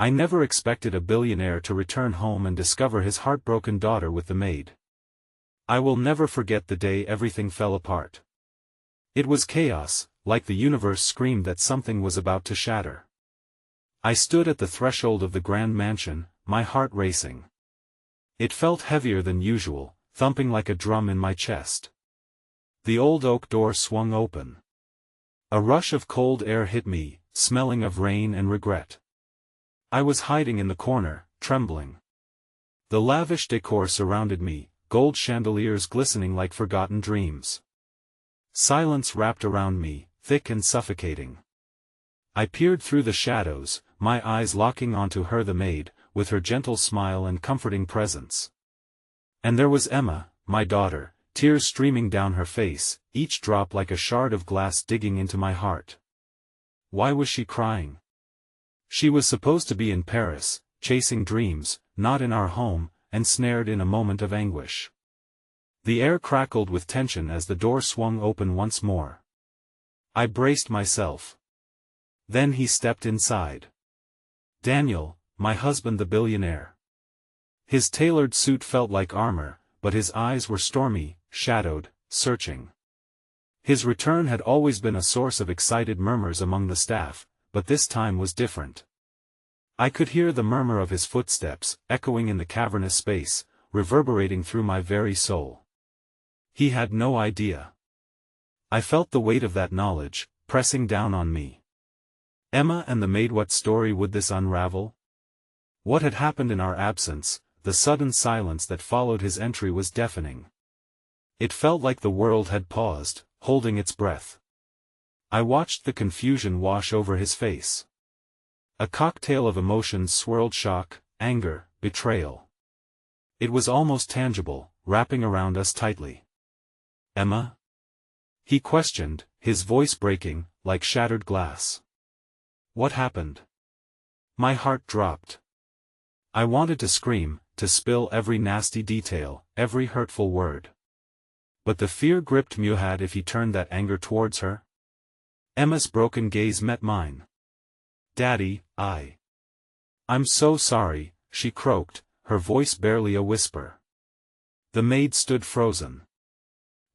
I never expected a billionaire to return home and discover his heartbroken daughter with the maid. I will never forget the day everything fell apart. It was chaos, like the universe screamed that something was about to shatter. I stood at the threshold of the grand mansion, my heart racing. It felt heavier than usual, thumping like a drum in my chest. The old oak door swung open. A rush of cold air hit me, smelling of rain and regret. I was hiding in the corner, trembling. The lavish decor surrounded me, gold chandeliers glistening like forgotten dreams. Silence wrapped around me, thick and suffocating. I peered through the shadows, my eyes locking onto her, the maid, with her gentle smile and comforting presence. And there was Emma, my daughter, tears streaming down her face, each drop like a shard of glass digging into my heart. Why was she crying? She was supposed to be in Paris, chasing dreams, not in our home, ensnared in a moment of anguish. The air crackled with tension as the door swung open once more. I braced myself. Then he stepped inside. Daniel, my husband, the billionaire. His tailored suit felt like armor, but his eyes were stormy, shadowed, searching. His return had always been a source of excited murmurs among the staff, but this time was different. I could hear the murmur of his footsteps, echoing in the cavernous space, reverberating through my very soul. He had no idea. I felt the weight of that knowledge, pressing down on me. Emma and the maid, what story would this unravel? What had happened in our absence? The sudden silence that followed his entry was deafening. It felt like the world had paused, holding its breath. I watched the confusion wash over his face. A cocktail of emotions swirled: shock, anger, betrayal. It was almost tangible, wrapping around us tightly. Emma? He questioned, his voice breaking, like shattered glass. What happened? My heart dropped. I wanted to scream, to spill every nasty detail, every hurtful word. But the fear gripped me. Had if he turned that anger towards her? Emma's broken gaze met mine. Daddy, I'm so sorry, she croaked, her voice barely a whisper. The maid stood frozen.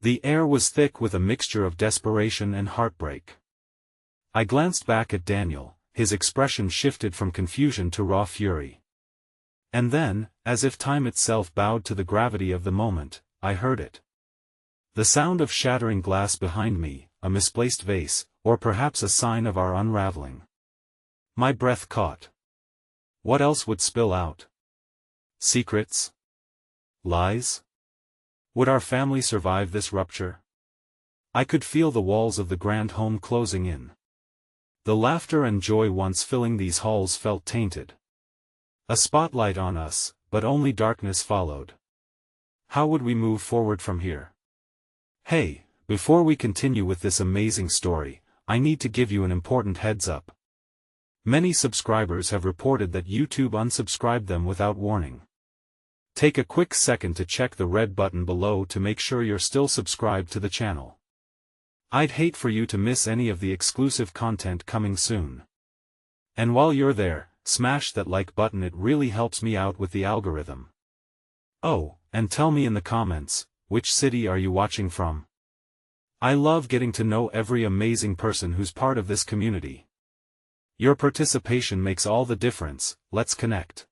The air was thick with a mixture of desperation and heartbreak. I glanced back at Daniel, his expression shifted from confusion to raw fury. And then, as if time itself bowed to the gravity of the moment, I heard it. The sound of shattering glass behind me, a misplaced vase, or perhaps a sign of our unraveling. My breath caught. What else would spill out? Secrets? Lies? Would our family survive this rupture? I could feel the walls of the grand home closing in. The laughter and joy once filling these halls felt tainted. A spotlight on us, but only darkness followed. How would we move forward from here? Hey, before we continue with this amazing story, I need to give you an important heads up. Many subscribers have reported that YouTube unsubscribed them without warning. Take a quick second to check the red button below to make sure you're still subscribed to the channel. I'd hate for you to miss any of the exclusive content coming soon. And while you're there, smash that like button, it really helps me out with the algorithm. Oh, and tell me in the comments, which city are you watching from? I love getting to know every amazing person who's part of this community. Your participation makes all the difference. Let's connect.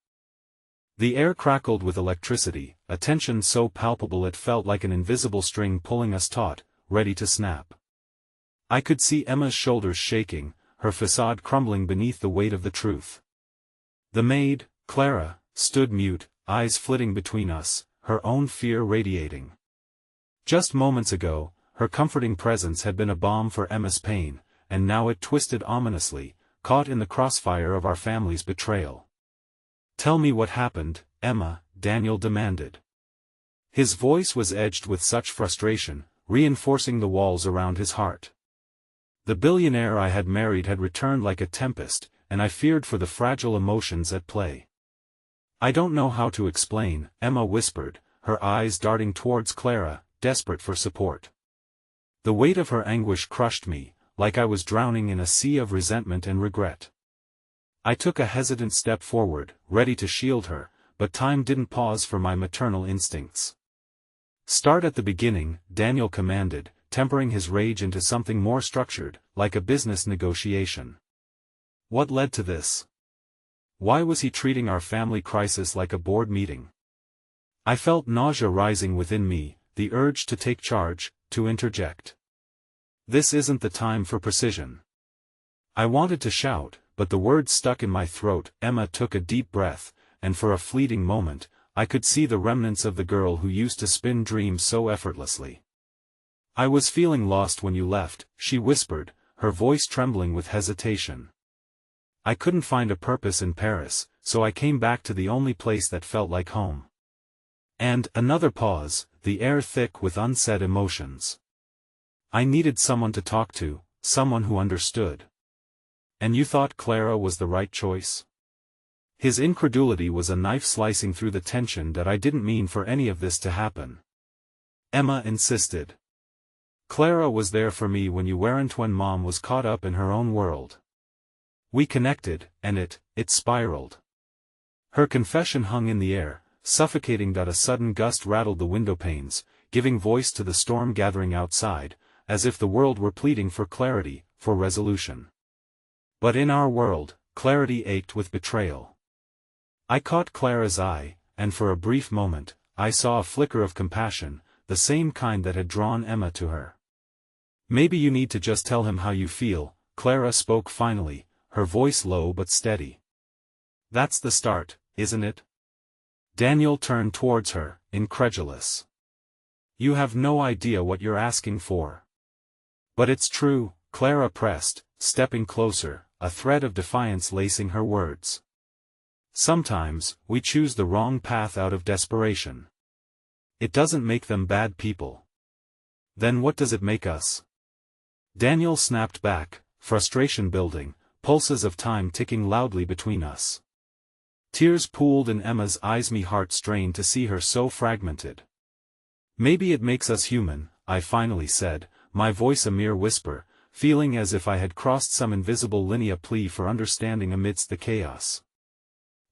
The air crackled with electricity, a tension so palpable it felt like an invisible string pulling us taut, ready to snap. I could see Emma's shoulders shaking, her facade crumbling beneath the weight of the truth. The maid, Clara, stood mute, eyes flitting between us, her own fear radiating. Just moments ago, her comforting presence had been a balm for Emma's pain, and now it twisted ominously, caught in the crossfire of our family's betrayal. Tell me what happened, Emma, Daniel demanded. His voice was edged with such frustration, reinforcing the walls around his heart. The billionaire I had married had returned like a tempest, and I feared for the fragile emotions at play. I don't know how to explain, Emma whispered, her eyes darting towards Clara, desperate for support. The weight of her anguish crushed me, like I was drowning in a sea of resentment and regret. I took a hesitant step forward, ready to shield her, but time didn't pause for my maternal instincts. "Start at the beginning," Daniel commanded, tempering his rage into something more structured, like a business negotiation. What led to this? Why was he treating our family crisis like a board meeting? I felt nausea rising within me, the urge to take charge, to interject. "This isn't the time for precision." I wanted to shout, but the words stuck in my throat. Emma took a deep breath, and for a fleeting moment, I could see the remnants of the girl who used to spin dreams so effortlessly. "I was feeling lost when you left," she whispered, her voice trembling with hesitation. "I couldn't find a purpose in Paris, so I came back to the only place that felt like home." And another pause, the air thick with unsaid emotions. "I needed someone to talk to, someone who understood." "And you thought Clara was the right choice?" His incredulity was a knife slicing through the tension that I didn't mean for any of this to happen. Emma insisted. "Clara was there for me when you weren't, when Mom was caught up in her own world. We connected, and it spiraled." Her confession hung in the air, suffocating. A sudden gust rattled the window panes, giving voice to the storm gathering outside, as if the world were pleading for clarity, for resolution. But in our world, clarity ached with betrayal. I caught Clara's eye, and for a brief moment, I saw a flicker of compassion, the same kind that had drawn Emma to her. "Maybe you need to just tell him how you feel," Clara spoke finally, her voice low but steady. "That's the start, isn't it?" Daniel turned towards her, incredulous. "You have no idea what you're asking for." "But it's true," Clara pressed, stepping closer, a thread of defiance lacing her words. "Sometimes, we choose the wrong path out of desperation. It doesn't make them bad people. Then what does it make us?" Daniel snapped back, frustration building, pulses of time ticking loudly between us. Tears pooled in Emma's eyes, me heart strained to see her so fragmented. "Maybe it makes us human," I finally said, my voice a mere whisper, feeling as if I had crossed some invisible line, a plea for understanding amidst the chaos.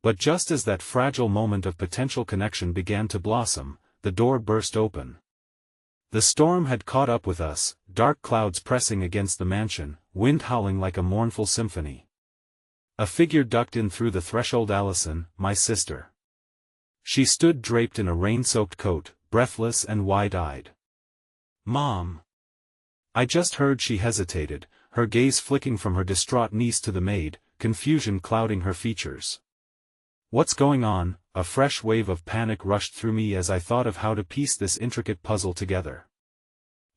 But just as that fragile moment of potential connection began to blossom, the door burst open. The storm had caught up with us, dark clouds pressing against the mansion, wind howling like a mournful symphony. A figure ducked in through the threshold. Allison, my sister. She stood draped in a rain-soaked coat, breathless and wide-eyed. "Mom." I just heard. She hesitated, her gaze flicking from her distraught niece to the maid, confusion clouding her features. "What's going on?" A fresh wave of panic rushed through me as I thought of how to piece this intricate puzzle together.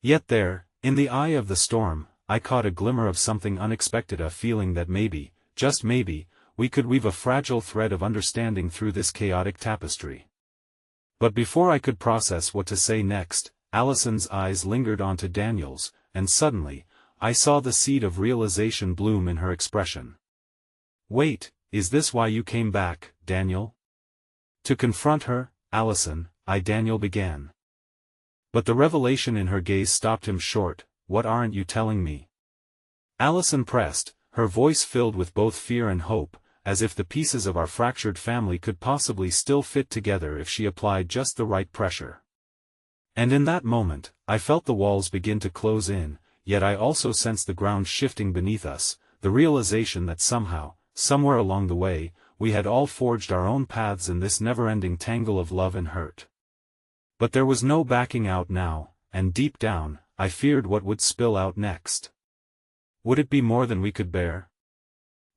Yet there, in the eye of the storm, I caught a glimmer of something unexpected, a feeling that maybe, just maybe, we could weave a fragile thread of understanding through this chaotic tapestry. But before I could process what to say next, Allison's eyes lingered onto Daniel's, and suddenly, I saw the seed of realization bloom in her expression. "Wait, is this why you came back, Daniel?" "To confront her, Allison," Daniel began. But the revelation in her gaze stopped him short. "What aren't you telling me?" Allison pressed, her voice filled with both fear and hope, as if the pieces of our fractured family could possibly still fit together if she applied just the right pressure. And in that moment, I felt the walls begin to close in, yet I also sensed the ground shifting beneath us, the realization that somehow, somewhere along the way, we had all forged our own paths in this never-ending tangle of love and hurt. But there was no backing out now, and deep down, I feared what would spill out next. Would it be more than we could bear?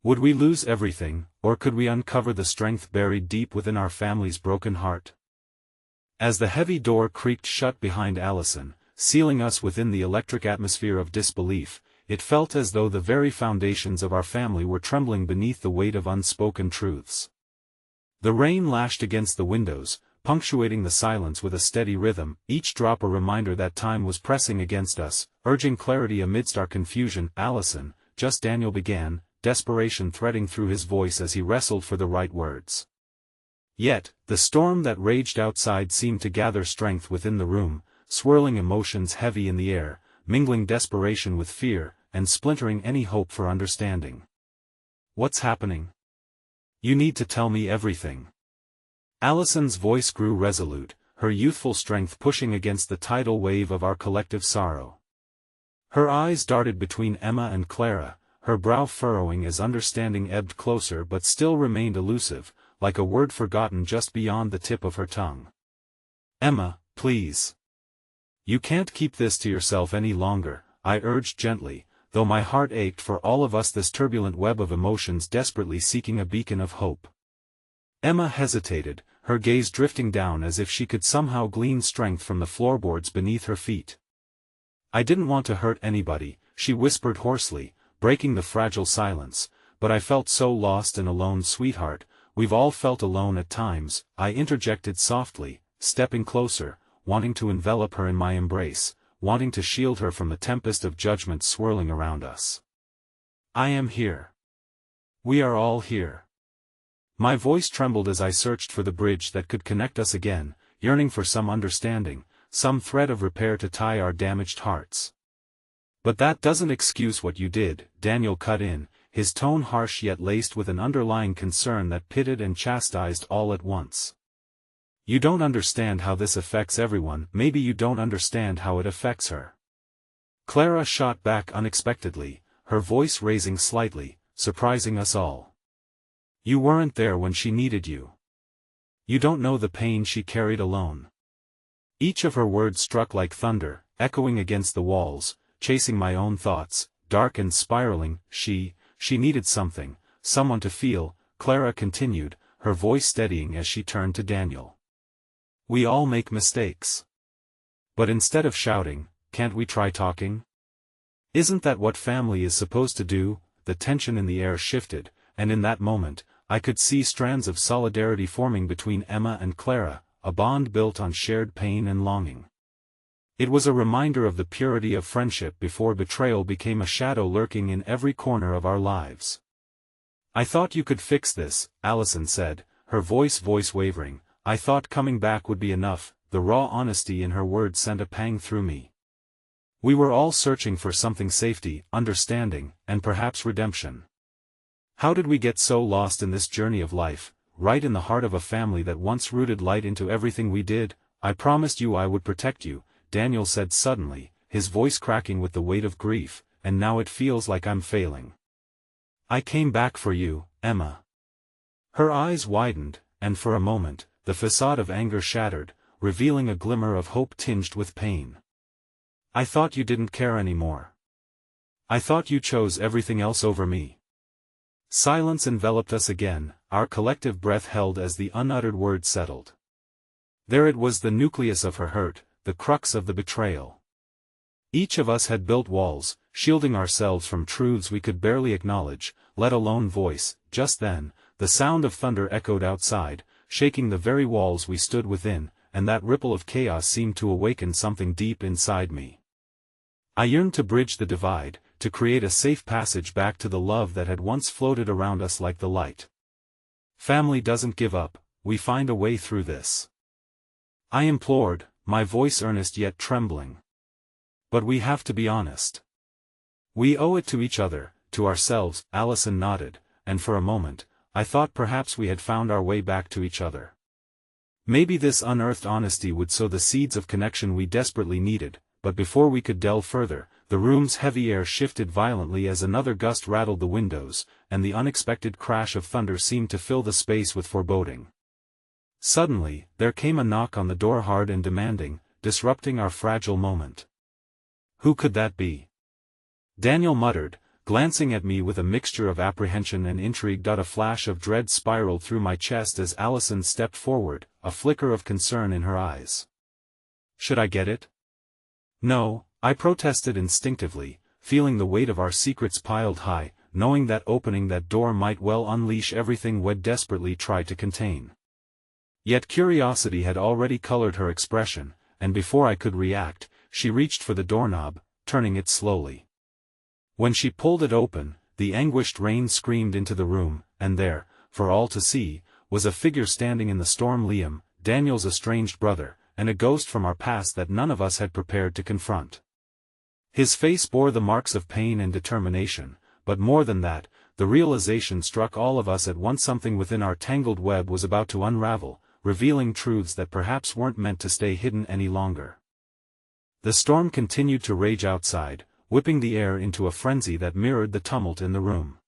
Would we lose everything, or could we uncover the strength buried deep within our family's broken heart? As the heavy door creaked shut behind Allison, sealing us within the electric atmosphere of disbelief, it felt as though the very foundations of our family were trembling beneath the weight of unspoken truths. The rain lashed against the windows, punctuating the silence with a steady rhythm, each drop a reminder that time was pressing against us, urging clarity amidst our confusion. "Allison," just Daniel began, desperation threading through his voice as he wrestled for the right words. Yet, the storm that raged outside seemed to gather strength within the room, swirling emotions heavy in the air, mingling desperation with fear, and splintering any hope for understanding. "What's happening?" You need to tell me everything. Allison's voice grew resolute, her youthful strength pushing against the tidal wave of our collective sorrow. Her eyes darted between Emma and Clara, her brow furrowing as understanding ebbed closer but still remained elusive, like a word forgotten just beyond the tip of her tongue. Emma, please. You can't keep this to yourself any longer, I urged gently, though my heart ached for all of us, this turbulent web of emotions desperately seeking a beacon of hope. Emma hesitated, her gaze drifting down as if she could somehow glean strength from the floorboards beneath her feet. I didn't want to hurt anybody, she whispered hoarsely, breaking the fragile silence, but I felt so lost and alone. Sweetheart, we've all felt alone at times, I interjected softly, stepping closer, wanting to envelop her in my embrace, wanting to shield her from the tempest of judgment swirling around us. I am here. We are all here. My voice trembled as I searched for the bridge that could connect us again, yearning for some understanding, some thread of repair to tie our damaged hearts. But that doesn't excuse what you did, Daniel cut in, his tone harsh yet laced with an underlying concern that pitted and chastised all at once. You don't understand how this affects everyone. Maybe you don't understand how it affects her. Clara shot back unexpectedly, her voice raising slightly, surprising us all. You weren't there when she needed you. You don't know the pain she carried alone. Each of her words struck like thunder, echoing against the walls, chasing my own thoughts, dark and spiraling. She needed something, someone to feel, Clara continued, her voice steadying as she turned to Daniel. We all make mistakes. But instead of shouting, can't we try talking? Isn't that what family is supposed to do? The tension in the air shifted, and in that moment, I could see strands of solidarity forming between Emma and Clara, a bond built on shared pain and longing. It was a reminder of the purity of friendship before betrayal became a shadow lurking in every corner of our lives. I thought you could fix this, Allison said, her voice wavering. I thought coming back would be enough. The raw honesty in her words sent a pang through me. We were all searching for something: safety, understanding, and perhaps redemption. How did we get so lost in this journey of life, right in the heart of a family that once rooted light into everything we did? I promised you I would protect you, Daniel said suddenly, his voice cracking with the weight of grief, and now it feels like I'm failing. I came back for you, Emma. Her eyes widened, and for a moment, the facade of anger shattered, revealing a glimmer of hope tinged with pain. I thought you didn't care anymore. I thought you chose everything else over me. Silence enveloped us again, our collective breath held as the unuttered words settled. There it was, the nucleus of her hurt, the crux of the betrayal. Each of us had built walls, shielding ourselves from truths we could barely acknowledge, let alone voice. Just then, the sound of thunder echoed outside, shaking the very walls we stood within, and that ripple of chaos seemed to awaken something deep inside me. I yearned to bridge the divide, to create a safe passage back to the love that had once floated around us like the light. Family doesn't give up, we find a way through this. I implored, my voice earnest yet trembling. But we have to be honest. We owe it to each other, to ourselves. Allison nodded, and for a moment, I thought perhaps we had found our way back to each other. Maybe this unearthed honesty would sow the seeds of connection we desperately needed, but before we could delve further, the room's heavy air shifted violently as another gust rattled the windows, and the unexpected crash of thunder seemed to fill the space with foreboding. Suddenly, there came a knock on the door, hard and demanding, disrupting our fragile moment. Who could that be? Daniel muttered, glancing at me with a mixture of apprehension and intrigue. A flash of dread spiraled through my chest as Allison stepped forward, a flicker of concern in her eyes. Should I get it? No, I protested instinctively, feeling the weight of our secrets piled high, knowing that opening that door might well unleash everything we'd desperately tried to contain. Yet curiosity had already colored her expression, and before I could react, she reached for the doorknob, turning it slowly. When she pulled it open, the anguished rain screamed into the room, and there, for all to see, was a figure standing in the storm. Liam, Daniel's estranged brother, and a ghost from our past that none of us had prepared to confront. His face bore the marks of pain and determination, but more than that, the realization struck all of us at once: something within our tangled web was about to unravel, revealing truths that perhaps weren't meant to stay hidden any longer. The storm continued to rage outside, whipping the air into a frenzy that mirrored the tumult in the room.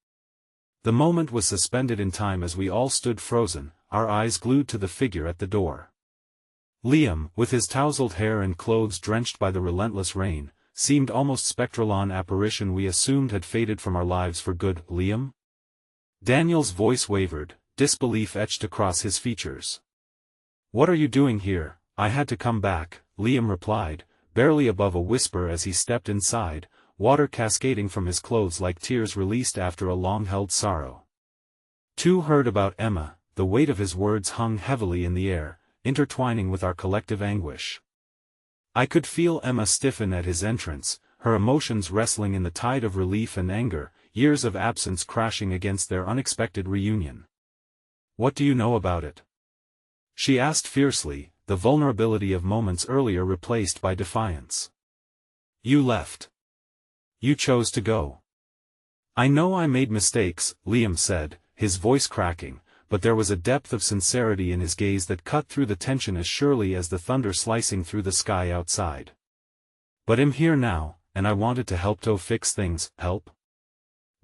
The moment was suspended in time as we all stood frozen, our eyes glued to the figure at the door. Liam, with his tousled hair and clothes drenched by the relentless rain, seemed almost spectral, an apparition we assumed had faded from our lives for good. "Liam?" Daniel's voice wavered, disbelief etched across his features. "What are you doing here?" "I had to come back," Liam replied, barely above a whisper as he stepped inside, water cascading from his clothes like tears released after a long-held sorrow. "Too heard about Emma." The weight of his words hung heavily in the air, intertwining with our collective anguish. I could feel Emma stiffen at his entrance, her emotions wrestling in the tide of relief and anger, years of absence crashing against their unexpected reunion. "What do you know about it?" she asked fiercely, the vulnerability of moments earlier replaced by defiance. "You left. You chose to go." "I know I made mistakes," Liam said, his voice cracking, but there was a depth of sincerity in his gaze that cut through the tension as surely as the thunder slicing through the sky outside. "But I'm here now, and I wanted to help to fix things." "Help?"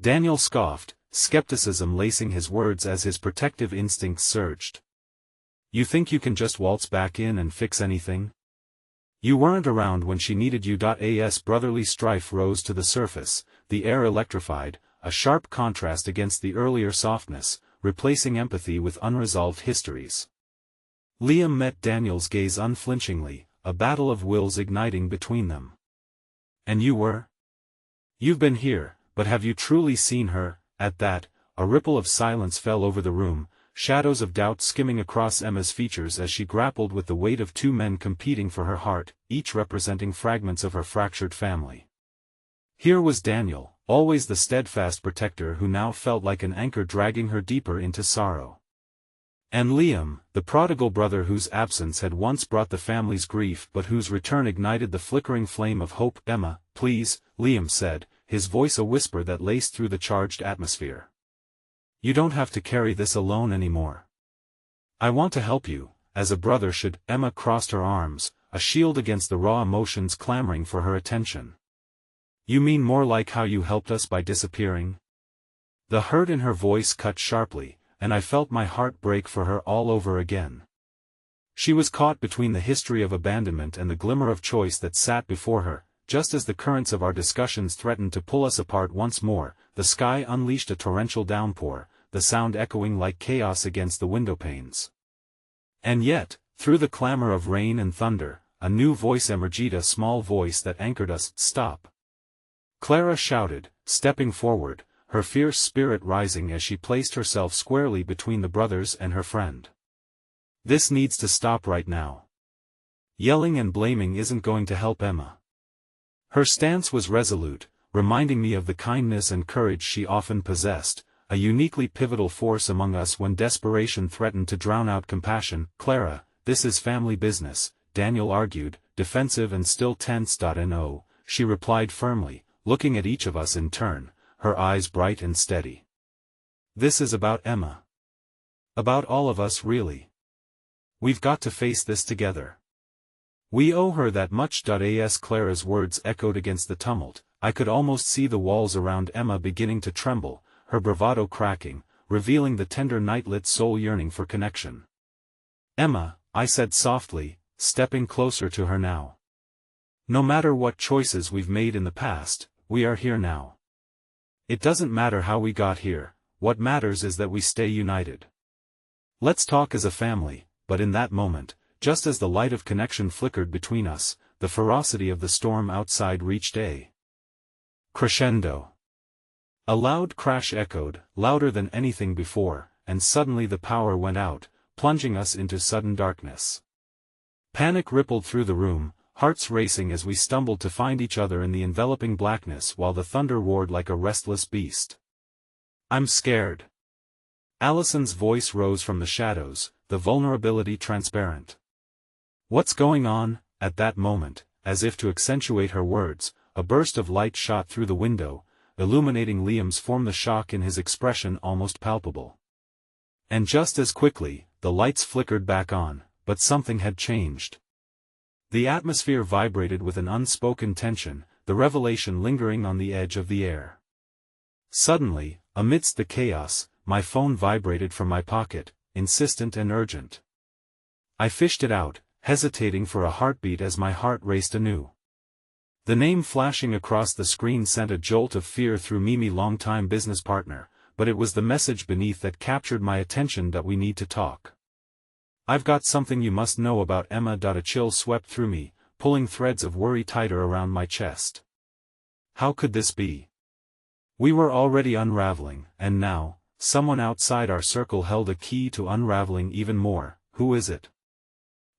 Daniel scoffed, skepticism lacing his words as his protective instincts surged. "You think you can just waltz back in and fix anything? You weren't around when she needed you." As brotherly strife rose to the surface, the air electrified, a sharp contrast against the earlier softness, replacing empathy with unresolved histories. Liam met Daniel's gaze unflinchingly, a battle of wills igniting between them. "And you were? You've been here, but have you truly seen her?" At that, a ripple of silence fell over the room, shadows of doubt skimming across Emma's features as she grappled with the weight of two men competing for her heart, each representing fragments of her fractured family. Here was Daniel, always the steadfast protector, who now felt like an anchor dragging her deeper into sorrow. And Liam, the prodigal brother whose absence had once brought the family's grief but whose return ignited the flickering flame of hope. "Emma, please," Liam said, his voice a whisper that laced through the charged atmosphere. "You don't have to carry this alone anymore. I want to help you, as a brother should." Emma crossed her arms, a shield against the raw emotions clamoring for her attention. "You mean more like how you helped us by disappearing?" The hurt in her voice cut sharply, and I felt my heart break for her all over again. She was caught between the history of abandonment and the glimmer of choice that sat before her. Just as the currents of our discussions threatened to pull us apart once more, the sky unleashed a torrential downpour, the sound echoing like chaos against the windowpanes. And yet, through the clamor of rain and thunder, a new voice emerged, a small voice that anchored us. "Stop!" Clara shouted, stepping forward, her fierce spirit rising as she placed herself squarely between the brothers and her friend. "This needs to stop right now. Yelling and blaming isn't going to help Emma." Her stance was resolute, reminding me of the kindness and courage she often possessed, a uniquely pivotal force among us when desperation threatened to drown out compassion. "Clara, this is family business," Daniel argued, defensive and still tense. "No," she replied firmly, looking at each of us in turn, her eyes bright and steady. "This is about Emma. About all of us, really. We've got to face this together. We owe her that much." As Clara's words echoed against the tumult, I could almost see the walls around Emma beginning to tremble, her bravado cracking, revealing the tender night-lit soul yearning for connection. "Emma," I said softly, stepping closer to her now. "No matter what choices we've made in the past, we are here now. It doesn't matter how we got here, what matters is that we stay united. Let's talk as a family." But in that moment, just as the light of connection flickered between us, the ferocity of the storm outside reached a crescendo. A loud crash echoed, louder than anything before, and suddenly the power went out, plunging us into sudden darkness. Panic rippled through the room, hearts racing as we stumbled to find each other in the enveloping blackness while the thunder roared like a restless beast. "I'm scared." Allison's voice rose from the shadows, the vulnerability transparent. "What's going on?" At that moment, as if to accentuate her words, a burst of light shot through the window, illuminating Liam's form, the shock in his expression almost palpable. And just as quickly, the lights flickered back on, but something had changed. The atmosphere vibrated with an unspoken tension, the revelation lingering on the edge of the air. Suddenly, amidst the chaos, my phone vibrated from my pocket, insistent and urgent. I fished it out, hesitating for a heartbeat as my heart raced anew. The name flashing across the screen sent a jolt of fear through me, longtime business partner, but it was the message beneath that captured my attention. That we need to talk. I've got something you must know about Emma. A chill swept through me, pulling threads of worry tighter around my chest. How could this be? We were already unraveling, and now, someone outside our circle held a key to unraveling even more. Who is it?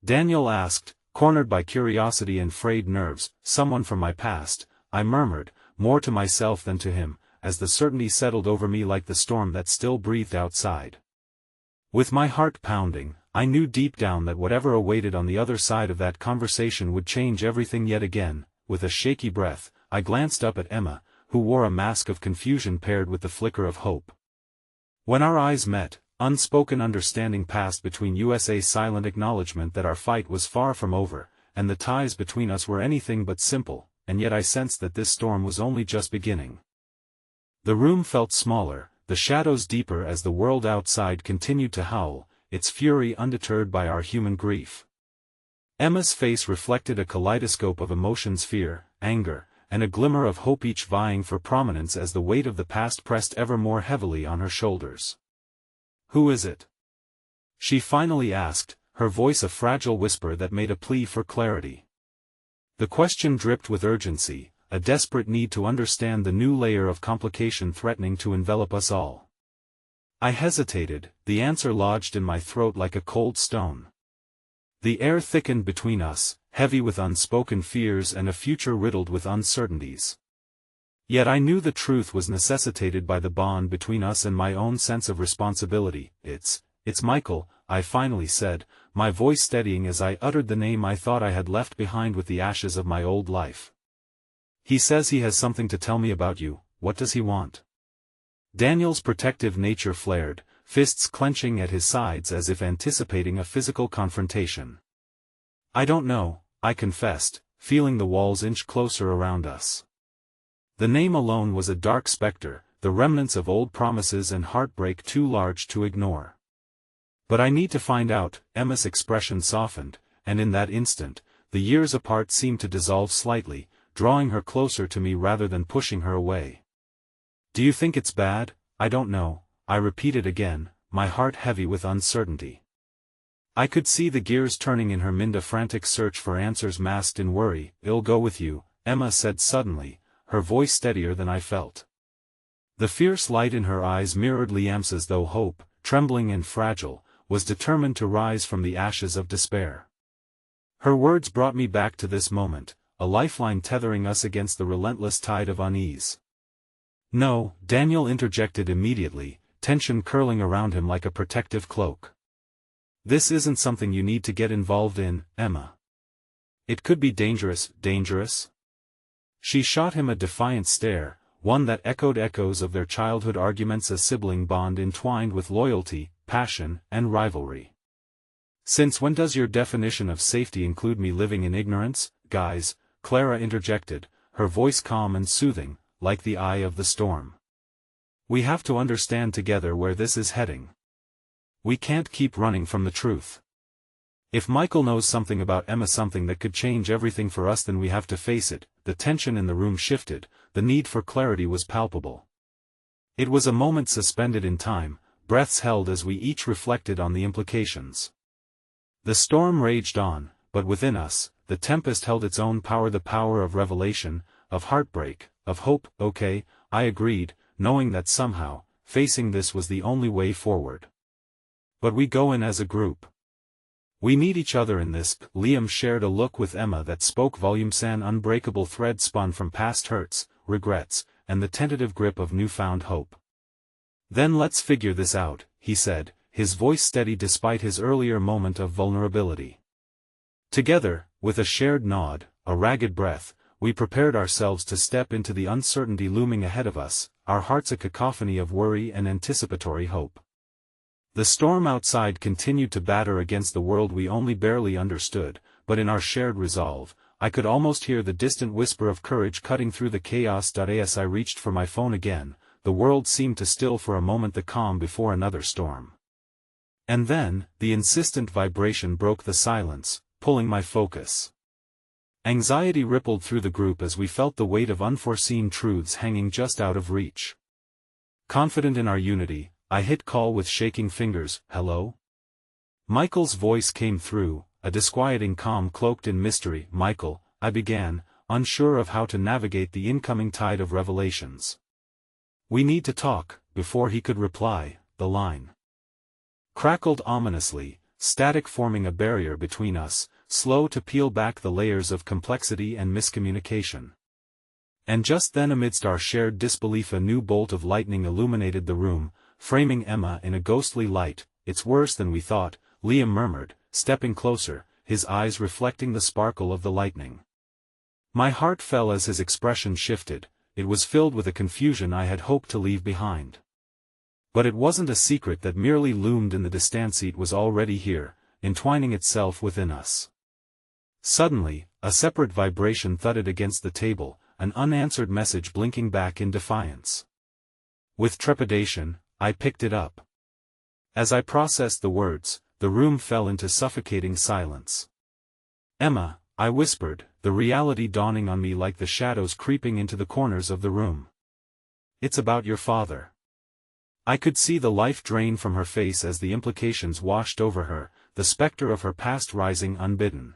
Daniel asked, cornered by curiosity and frayed nerves. Someone from my past, I murmured, more to myself than to him, as the certainty settled over me like the storm that still breathed outside. With my heart pounding, I knew deep down that whatever awaited on the other side of that conversation would change everything yet again. With a shaky breath, I glanced up at Emma, who wore a mask of confusion paired with the flicker of hope. When our eyes met, unspoken understanding passed between us, a silent acknowledgement that our fight was far from over, and the ties between us were anything but simple, and yet I sensed that this storm was only just beginning. The room felt smaller, the shadows deeper as the world outside continued to howl, its fury undeterred by our human grief. Emma's face reflected a kaleidoscope of emotions: fear, anger, and a glimmer of hope, each vying for prominence as the weight of the past pressed ever more heavily on her shoulders. Who is it? She finally asked, her voice a fragile whisper that made a plea for clarity. The question dripped with urgency, a desperate need to understand the new layer of complication threatening to envelop us all. I hesitated, the answer lodged in my throat like a cold stone. The air thickened between us, heavy with unspoken fears and a future riddled with uncertainties. Yet I knew the truth was necessitated by the bond between us and my own sense of responsibility. It's Michael, I finally said, my voice steadying as I uttered the name I thought I had left behind with the ashes of my old life. He says he has something to tell me about you. What does he want? Daniel's protective nature flared, fists clenching at his sides as if anticipating a physical confrontation. I don't know, I confessed, feeling the walls inch closer around us. The name alone was a dark specter, the remnants of old promises and heartbreak too large to ignore. But I need to find out. Emma's expression softened, and in that instant, the years apart seemed to dissolve slightly, drawing her closer to me rather than pushing her away. Do you think it's bad? I don't know, I repeated again, my heart heavy with uncertainty. I could see the gears turning in her mind, a frantic search for answers masked in worry. I'll go with you, Emma said suddenly, her voice steadier than I felt. The fierce light in her eyes mirrored Liam's, as though hope, trembling and fragile, was determined to rise from the ashes of despair. Her words brought me back to this moment, a lifeline tethering us against the relentless tide of unease. No, Daniel interjected immediately, tension curling around him like a protective cloak. This isn't something you need to get involved in, Emma. It could be dangerous. Dangerous? She shot him a defiant stare, one that echoed echoes of their childhood arguments, a sibling bond entwined with loyalty, passion, and rivalry. Since when does your definition of safety include me living in ignorance? Guys, Clara interjected, her voice calm and soothing, like the eye of the storm. We have to understand together where this is heading. We can't keep running from the truth. If Michael knows something about Emma, something that could change everything for us, then we have to face it. The tension in the room shifted, the need for clarity was palpable. It was a moment suspended in time, breaths held as we each reflected on the implications. The storm raged on, but within us, the tempest held its own power, the power of revelation, of heartbreak, of hope. Okay, I agreed, knowing that somehow, facing this was the only way forward. But we go in as a group. We need each other in this. Liam shared a look with Emma that spoke volumes, an unbreakable thread spun from past hurts, regrets, and the tentative grip of newfound hope. Then let's figure this out, he said, his voice steady despite his earlier moment of vulnerability. Together, with a shared nod, a ragged breath, we prepared ourselves to step into the uncertainty looming ahead of us, our hearts a cacophony of worry and anticipatory hope. The storm outside continued to batter against the world we only barely understood, but in our shared resolve, I could almost hear the distant whisper of courage cutting through the chaos. As I reached for my phone again, the world seemed to still for a moment, the calm before another storm. And then, the insistent vibration broke the silence, pulling my focus. Anxiety rippled through the group as we felt the weight of unforeseen truths hanging just out of reach. Confident in our unity, I hit call with shaking fingers. "Hello?" Michael's voice came through, a disquieting calm cloaked in mystery. "Michael," I began, unsure of how to navigate the incoming tide of revelations. "We need to talk." Before he could reply, the line crackled ominously, static forming a barrier between us, slow to peel back the layers of complexity and miscommunication. And just then, amidst our shared disbelief, a new bolt of lightning illuminated the room, framing Emma in a ghostly light. "It's worse than we thought," Liam murmured, stepping closer, his eyes reflecting the sparkle of the lightning. My heart fell as his expression shifted. It was filled with a confusion I had hoped to leave behind. But it wasn't a secret that merely loomed in the distance. It was already here, entwining itself within us. Suddenly, a separate vibration thudded against the table, an unanswered message blinking back in defiance. With trepidation, I picked it up. As I processed the words, the room fell into suffocating silence. "Emma," I whispered, the reality dawning on me like the shadows creeping into the corners of the room. "It's about your father." I could see the life drain from her face as the implications washed over her, the specter of her past rising unbidden.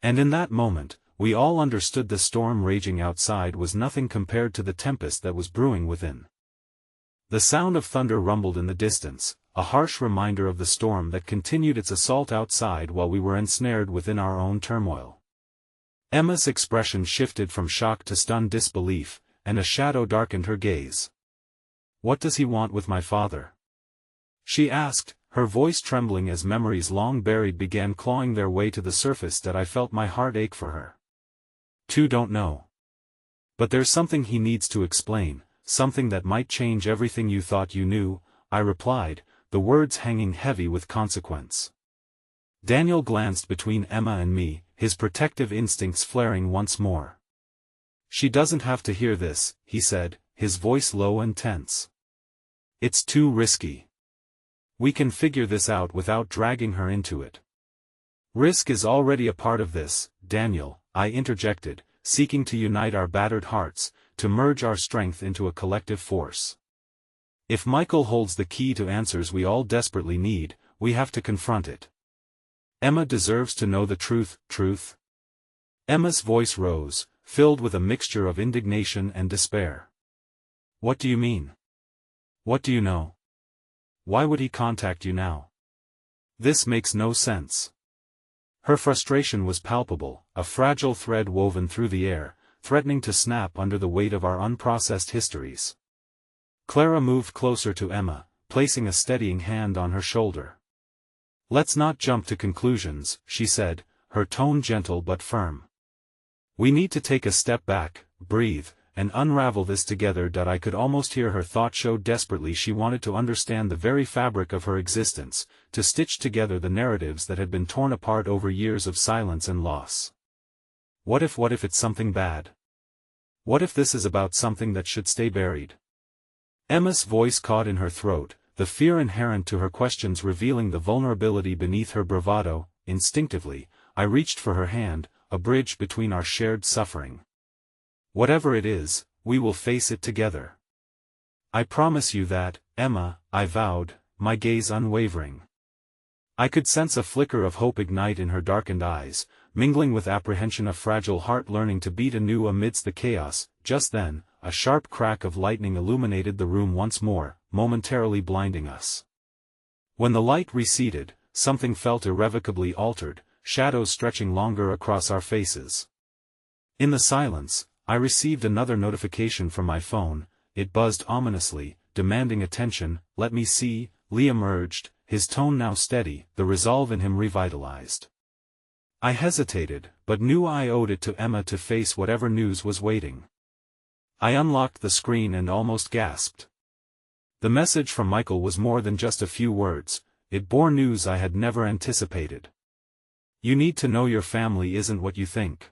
And in that moment, we all understood the storm raging outside was nothing compared to the tempest that was brewing within. The sound of thunder rumbled in the distance, a harsh reminder of the storm that continued its assault outside while we were ensnared within our own turmoil. Emma's expression shifted from shock to stunned disbelief, and a shadow darkened her gaze. "What does he want with my father?" she asked, her voice trembling as memories long buried began clawing their way to the surface. That I felt my heart ache for her. Don't know. But there's something he needs to explain, something that might change everything you thought you knew," I replied, the words hanging heavy with consequence. Daniel glanced between Emma and me, his protective instincts flaring once more. "She doesn't have to hear this," he said, his voice low and tense. "It's too risky. We can figure this out without dragging her into it." "Risk is already a part of this, Daniel," I interjected, seeking to unite our battered hearts, to merge our strength into a collective force. "If Michael holds the key to answers we all desperately need, we have to confront it. Emma deserves to know the truth. Emma's voice rose, filled with a mixture of indignation and despair. "What do you mean? What do you know? Why would he contact you now? This makes no sense." Her frustration was palpable, a fragile thread woven through the air, threatening to snap under the weight of our unprocessed histories. Clara moved closer to Emma, placing a steadying hand on her shoulder. "Let's not jump to conclusions," she said, her tone gentle but firm. "We need to take a step back, breathe, and unravel this together." I could almost hear her thought show desperately she wanted to understand the very fabric of her existence, to stitch together the narratives that had been torn apart over years of silence and loss. What if it's something bad? What if this is about something that should stay buried? Emma's voice caught in her throat, the fear inherent to her questions revealing the vulnerability beneath her bravado. Instinctively, I reached for her hand, a bridge between our shared suffering. "Whatever it is, we will face it together. I promise you that, Emma," I vowed, my gaze unwavering. I could sense a flicker of hope ignite in her darkened eyes, mingling with apprehension, a fragile heart learning to beat anew amidst the chaos. Just then, a sharp crack of lightning illuminated the room once more, momentarily blinding us. When the light receded, something felt irrevocably altered, shadows stretching longer across our faces. In the silence, I received another notification from my phone. It buzzed ominously, demanding attention. "Let me see," Liam urged, his tone now steady, the resolve in him revitalized. I hesitated, but knew I owed it to Emma to face whatever news was waiting. I unlocked the screen and almost gasped. The message from Michael was more than just a few words, it bore news I had never anticipated. You need to know your family isn't what you think.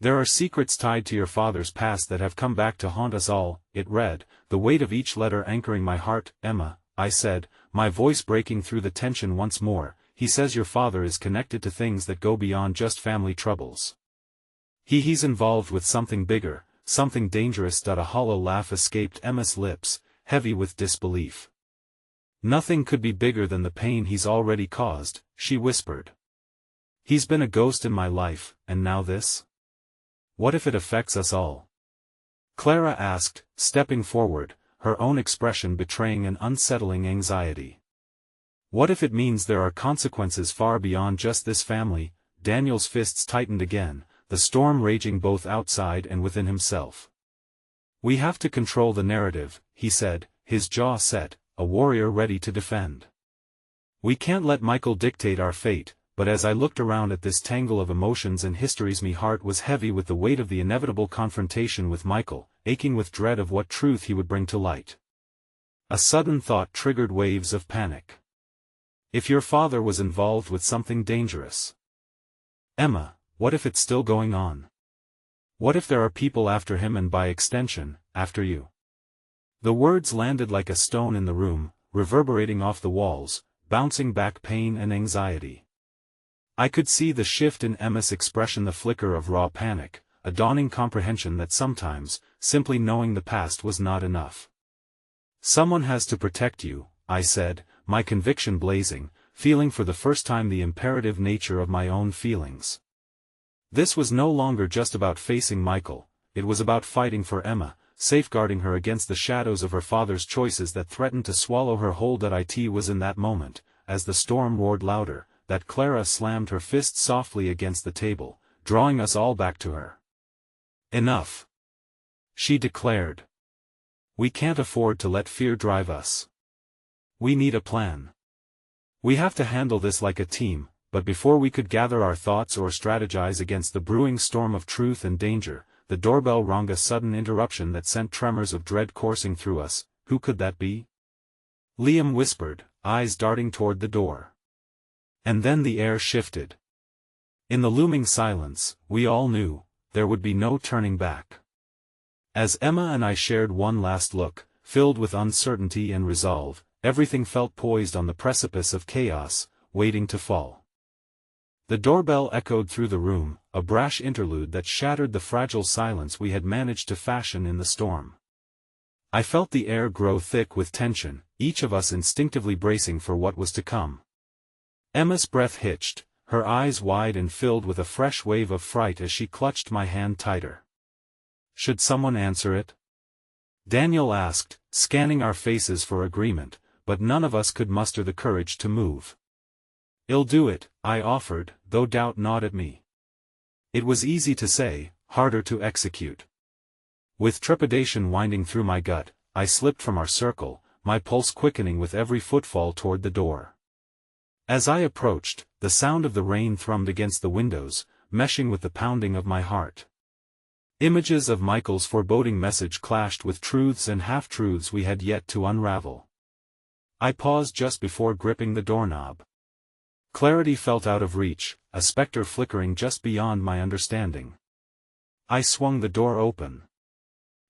There are secrets tied to your father's past that have come back to haunt us all, it read, the weight of each letter anchoring my heart. Emma, I said, my voice breaking through the tension once more, he says your father is connected to things that go beyond just family troubles. He's involved with something bigger, something dangerous. A hollow laugh escaped Emma's lips, heavy with disbelief. Nothing could be bigger than the pain he's already caused, she whispered. He's been a ghost in my life, and now this? What if it affects us all? Clara asked, stepping forward, her own expression betraying an unsettling anxiety. What if it means there are consequences far beyond just this family? Daniel's fists tightened again, the storm raging both outside and within himself. We have to control the narrative, he said, his jaw set, a warrior ready to defend. We can't let Michael dictate our fate. But as I looked around at this tangle of emotions and histories, my heart was heavy with the weight of the inevitable confrontation with Michael, aching with dread of what truth he would bring to light. A sudden thought triggered waves of panic. If your father was involved with something dangerous? Emma, what if it's still going on? What if there are people after him and by extension, after you? The words landed like a stone in the room, reverberating off the walls, bouncing back pain and anxiety. I could see the shift in Emma's expression, the flicker of raw panic, a dawning comprehension that sometimes, simply knowing the past was not enough. Someone has to protect you, I said, my conviction blazing, feeling for the first time the imperative nature of my own feelings. This was no longer just about facing Michael, it was about fighting for Emma, safeguarding her against the shadows of her father's choices that threatened to swallow her whole. It was in that moment, as the storm roared louder, that Clara slammed her fist softly against the table, drawing us all back to her. Enough, she declared. We can't afford to let fear drive us. We need a plan. We have to handle this like a team. But before we could gather our thoughts or strategize against the brewing storm of truth and danger, the doorbell rang, a sudden interruption that sent tremors of dread coursing through us. Who could that be? Liam whispered, eyes darting toward the door. And then the air shifted. In the looming silence, we all knew, there would be no turning back. As Emma and I shared one last look, filled with uncertainty and resolve, everything felt poised on the precipice of chaos, waiting to fall. The doorbell echoed through the room, a brash interlude that shattered the fragile silence we had managed to fashion in the storm. I felt the air grow thick with tension, each of us instinctively bracing for what was to come. Emma's breath hitched, her eyes wide and filled with a fresh wave of fright as she clutched my hand tighter. Should someone answer it? Daniel asked, scanning our faces for agreement, but none of us could muster the courage to move. I'll do it, I offered, though doubt gnawed at me. It was easy to say, harder to execute. With trepidation winding through my gut, I slipped from our circle, my pulse quickening with every footfall toward the door. As I approached, the sound of the rain thrummed against the windows, meshing with the pounding of my heart. Images of Michael's foreboding message clashed with truths and half-truths we had yet to unravel. I paused just before gripping the doorknob. Clarity felt out of reach, a specter flickering just beyond my understanding. I swung the door open.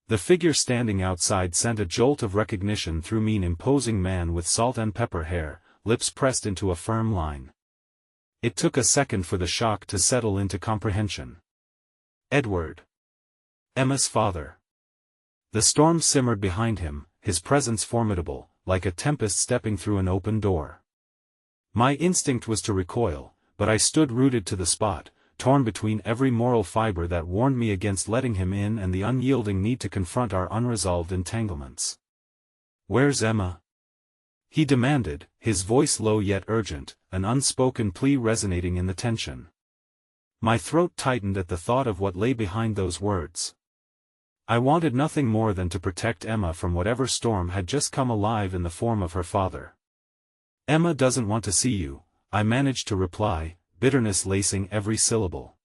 The figure standing outside sent a jolt of recognition through me, an imposing man with salt and pepper hair, lips pressed into a firm line. It took a second for the shock to settle into comprehension. Edward. Emma's father. The storm simmered behind him, his presence formidable, like a tempest stepping through an open door. My instinct was to recoil, but I stood rooted to the spot, torn between every moral fiber that warned me against letting him in and the unyielding need to confront our unresolved entanglements. "Where's Emma?" he demanded, his voice low yet urgent, an unspoken plea resonating in the tension. My throat tightened at the thought of what lay behind those words. I wanted nothing more than to protect Emma from whatever storm had just come alive in the form of her father. "Emma doesn't want to see you," I managed to reply, bitterness lacing every syllable.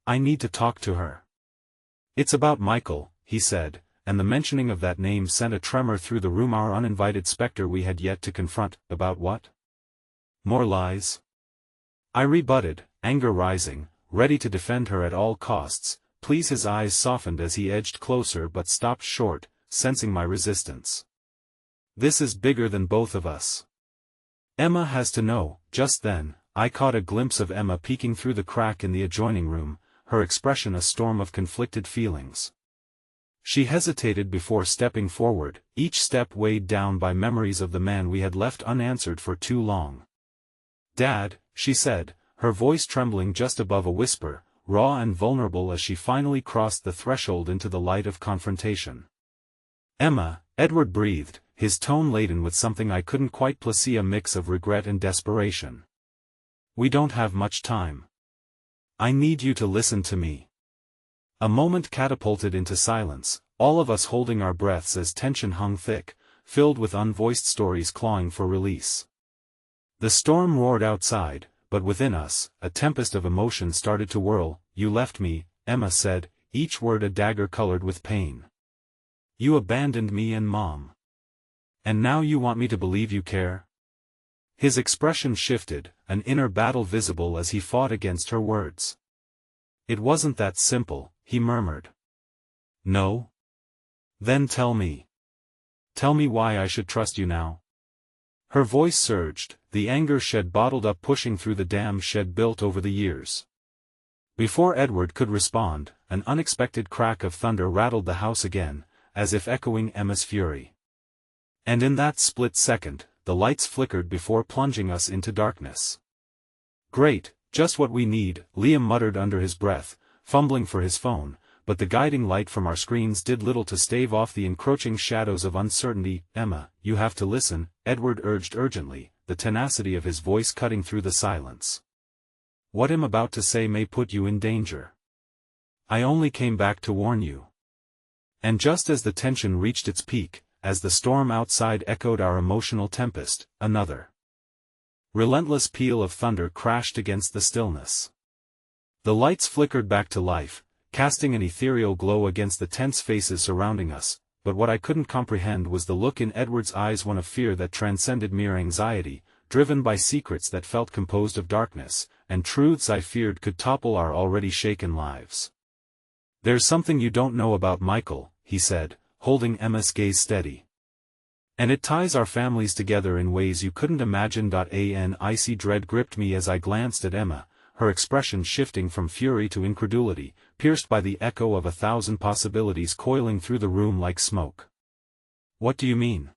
"I need to talk to her." "It's about Michael," he said, and the mentioning of that name sent a tremor through the room. Our uninvited spectre we had yet to confront. "About what? More lies?" I rebutted, anger rising, ready to defend her at all costs. "Please." His eyes softened as he edged closer but stopped short, sensing my resistance. "This is bigger than both of us. Emma has to know." Just then, I caught a glimpse of Emma peeking through the crack in the adjoining room, her expression a storm of conflicted feelings. She hesitated before stepping forward, each step weighed down by memories of the man we had left unanswered for too long. "Dad," she said, her voice trembling just above a whisper, raw and vulnerable as she finally crossed the threshold into the light of confrontation. "Emma," Edward breathed, his tone laden with something I couldn't quite place, a mix of regret and desperation. "We don't have much time. I need you to listen to me." A moment catapulted into silence, all of us holding our breaths as tension hung thick, filled with unvoiced stories clawing for release. The storm roared outside, but within us, a tempest of emotion started to whirl. "You left me," Emma said, each word a dagger colored with pain. "You abandoned me and Mom. And now you want me to believe you care?" His expression shifted, an inner battle visible as he fought against her words. "It wasn't that simple," he murmured. "No? Then tell me. Tell me why I should trust you now." Her voice surged, the anger shed bottled up, pushing through the dam shed built over the years. Before Edward could respond, an unexpected crack of thunder rattled the house again, as if echoing Emma's fury. And in that split second, the lights flickered before plunging us into darkness. "Great, just what we need," Liam muttered under his breath, fumbling for his phone, but the guiding light from our screens did little to stave off the encroaching shadows of uncertainty. "Emma, you have to listen," Edward urged urgently, the tenacity of his voice cutting through the silence. "What I'm about to say may put you in danger. I only came back to warn you." And just as the tension reached its peak, as the storm outside echoed our emotional tempest, another relentless peal of thunder crashed against the stillness. The lights flickered back to life, casting an ethereal glow against the tense faces surrounding us, but what I couldn't comprehend was the look in Edward's eyes, one of fear that transcended mere anxiety, driven by secrets that felt composed of darkness, and truths I feared could topple our already shaken lives. "There's something you don't know about Michael," he said, holding Emma's gaze steady. "And it ties our families together in ways you couldn't imagine." An icy dread gripped me as I glanced at Emma, her expression shifting from fury to incredulity, pierced by the echo of 1,000 possibilities coiling through the room like smoke. "What do you mean?"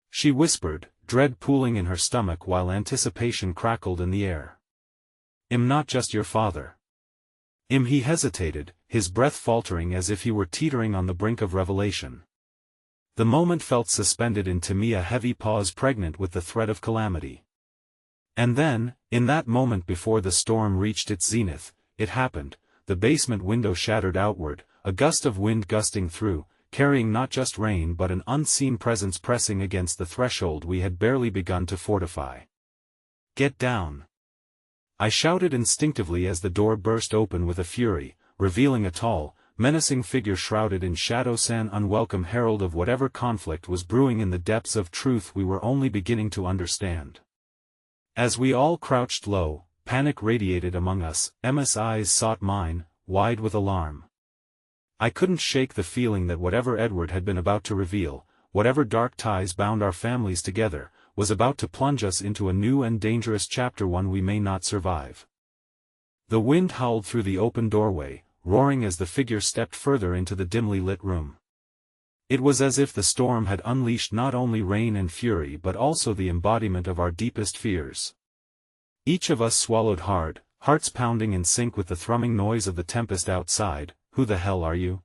she whispered, dread pooling in her stomach while anticipation crackled in the air. "I'm not just your father. He hesitated, his breath faltering as if he were teetering on the brink of revelation. The moment felt suspended, in to me a heavy pause pregnant with the threat of calamity. And then, in that moment before the storm reached its zenith, it happened. The basement window shattered outward, a gust of wind gusting through, carrying not just rain but an unseen presence pressing against the threshold we had barely begun to fortify. "Get down!" I shouted instinctively as the door burst open with a fury, revealing a tall, menacing figure shrouded in shadow, an unwelcome herald of whatever conflict was brewing in the depths of truth we were only beginning to understand. As we all crouched low, panic radiated among us. Emma's eyes sought mine, wide with alarm. I couldn't shake the feeling that whatever Edward had been about to reveal, whatever dark ties bound our families together, was about to plunge us into a new and dangerous chapter, one we may not survive. The wind howled through the open doorway, roaring as the figure stepped further into the dimly lit room. It was as if the storm had unleashed not only rain and fury but also the embodiment of our deepest fears. Each of us swallowed hard, hearts pounding in sync with the thrumming noise of the tempest outside. "Who the hell are you?"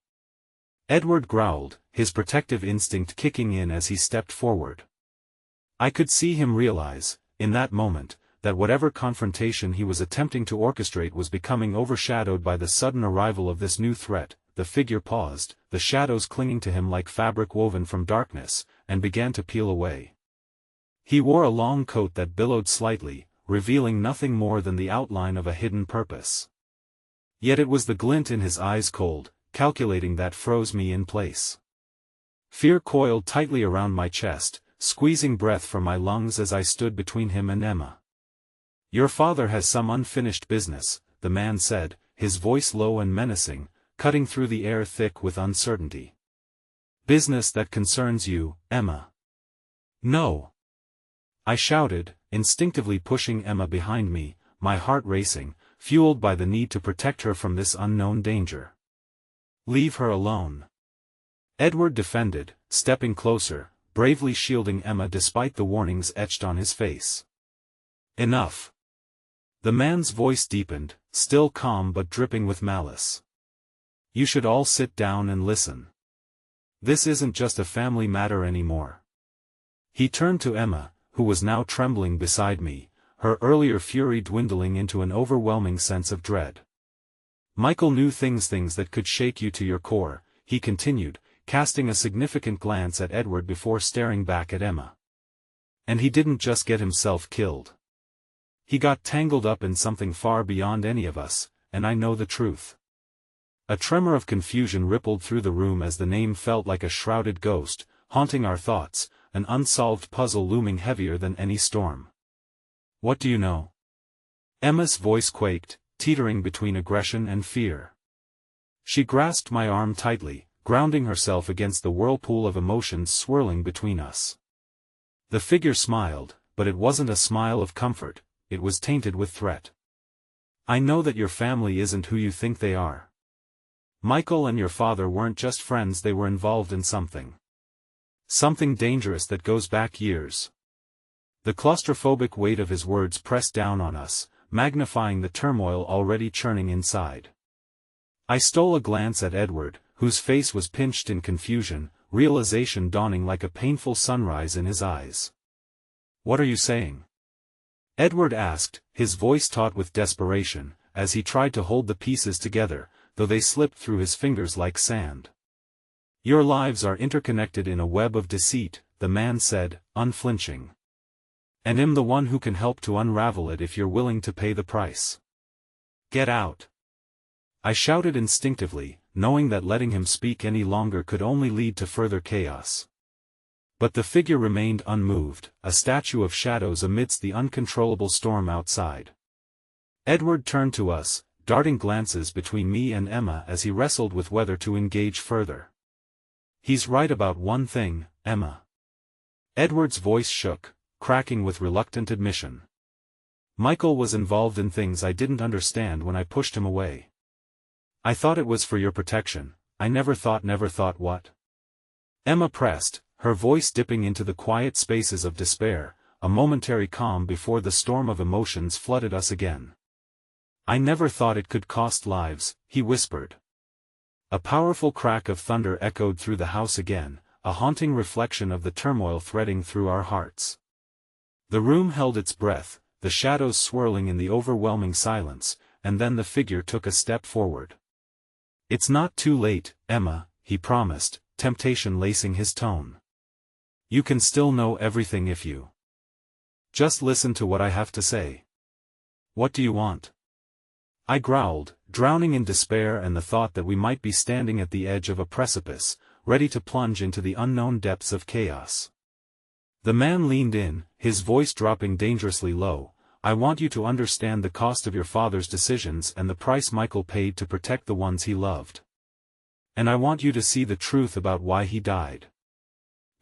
Edward growled, his protective instinct kicking in as he stepped forward. I could see him realize, in that moment, that whatever confrontation he was attempting to orchestrate was becoming overshadowed by the sudden arrival of this new threat. The figure paused, the shadows clinging to him like fabric woven from darkness, and began to peel away. He wore a long coat that billowed slightly, revealing nothing more than the outline of a hidden purpose. Yet it was the glint in his eyes, cold, calculating, that froze me in place. Fear coiled tightly around my chest, squeezing breath from my lungs as I stood between him and Emma. "Your father has some unfinished business," the man said, his voice low and menacing, cutting through the air thick with uncertainty. "Business that concerns you, Emma." "No!" I shouted, instinctively pushing Emma behind me, my heart racing, fueled by the need to protect her from this unknown danger. "Leave her alone," Edward defended, stepping closer, bravely shielding Emma despite the warnings etched on his face. "Enough." The man's voice deepened, still calm but dripping with malice. "You should all sit down and listen. This isn't just a family matter anymore." He turned to Emma, who was now trembling beside me, her earlier fury dwindling into an overwhelming sense of dread. "Michael knew things that could shake you to your core," he continued, casting a significant glance at Edward before staring back at Emma. "And he didn't just get himself killed. He got tangled up in something far beyond any of us, and I know the truth." A tremor of confusion rippled through the room as the name felt like a shrouded ghost, haunting our thoughts, an unsolved puzzle looming heavier than any storm. "What do you know?" Emma's voice quaked, teetering between aggression and fear. She grasped my arm tightly, grounding herself against the whirlpool of emotions swirling between us. The figure smiled, but it wasn't a smile of comfort, it was tainted with threat. "I know that your family isn't who you think they are. Michael and your father weren't just friends, they were involved in something. Something dangerous that goes back years." The claustrophobic weight of his words pressed down on us, magnifying the turmoil already churning inside. I stole a glance at Edward, whose face was pinched in confusion, realization dawning like a painful sunrise in his eyes. "What are you saying?" Edward asked, his voice taut with desperation, as he tried to hold the pieces together, though they slipped through his fingers like sand. "Your lives are interconnected in a web of deceit," the man said, unflinching. "And I'm the one who can help to unravel it if you're willing to pay the price. Get out." I shouted instinctively, knowing that letting him speak any longer could only lead to further chaos. But the figure remained unmoved, a statue of shadows amidst the uncontrollable storm outside. Edward turned to us, darting glances between me and Emma as he wrestled with whether to engage further. "He's right about one thing, Emma." Edward's voice shook, cracking with reluctant admission. "Michael was involved in things I didn't understand when I pushed him away. I thought it was for your protection, I never thought what?" Emma pressed, her voice dipping into the quiet spaces of despair, a momentary calm before the storm of emotions flooded us again. "I never thought it could cost lives," he whispered. A powerful crack of thunder echoed through the house again, a haunting reflection of the turmoil threading through our hearts. The room held its breath, the shadows swirling in the overwhelming silence, and then the figure took a step forward. "It's not too late, Emma," he promised, temptation lacing his tone. "You can still know everything if you just listen to what I have to say." "What do you want?" I growled, drowning in despair and the thought that we might be standing at the edge of a precipice, ready to plunge into the unknown depths of chaos. The man leaned in, his voice dropping dangerously low. "I want you to understand the cost of your father's decisions and the price Michael paid to protect the ones he loved. And I want you to see the truth about why he died."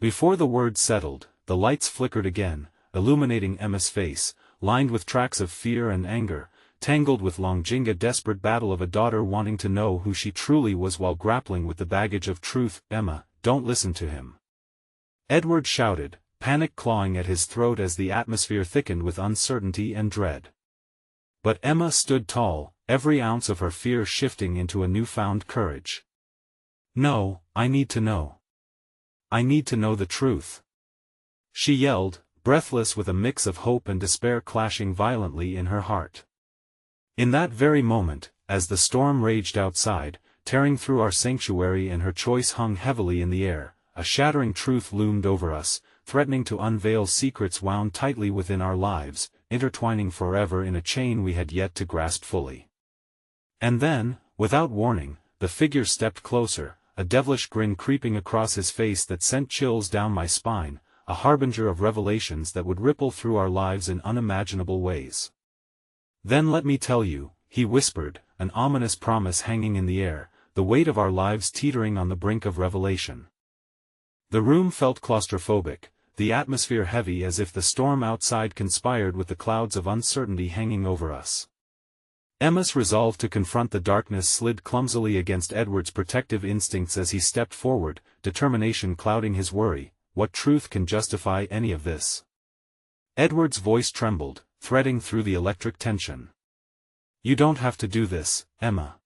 Before the words settled, the lights flickered again, illuminating Emma's face, lined with tracks of fear and anger, tangled with Longjinga desperate battle of a daughter wanting to know who she truly was while grappling with the baggage of truth. "Emma, don't listen to him," Edward shouted, panic clawing at his throat as the atmosphere thickened with uncertainty and dread. But Emma stood tall, every ounce of her fear shifting into a newfound courage. "No, I need to know. I need to know the truth," she yelled, breathless with a mix of hope and despair clashing violently in her heart. In that very moment, as the storm raged outside, tearing through our sanctuary and her choice hung heavily in the air, a shattering truth loomed over us, threatening to unveil secrets wound tightly within our lives, intertwining forever in a chain we had yet to grasp fully. And then, without warning, the figure stepped closer, a devilish grin creeping across his face that sent chills down my spine, a harbinger of revelations that would ripple through our lives in unimaginable ways. "Then let me tell you," he whispered, an ominous promise hanging in the air, the weight of our lives teetering on the brink of revelation. The room felt claustrophobic, the atmosphere heavy as if the storm outside conspired with the clouds of uncertainty hanging over us. Emma's resolve to confront the darkness slid clumsily against Edward's protective instincts as he stepped forward, determination clouding his worry. "What truth can justify any of this?" Edward's voice trembled, threading through the electric tension. "You don't have to do this, Emma.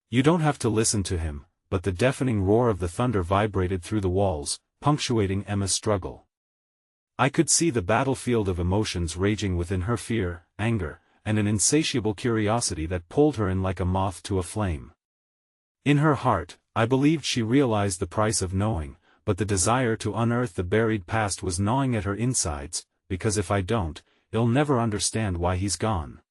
You don't have to listen to him," but the deafening roar of the thunder vibrated through the walls, punctuating Emma's struggle. I could see the battlefield of emotions raging within her: fear, anger, and an insatiable curiosity that pulled her in like a moth to a flame. In her heart, I believed she realized the price of knowing, but the desire to unearth the buried past was gnawing at her insides, because if I don't, he'll never understand why he's gone.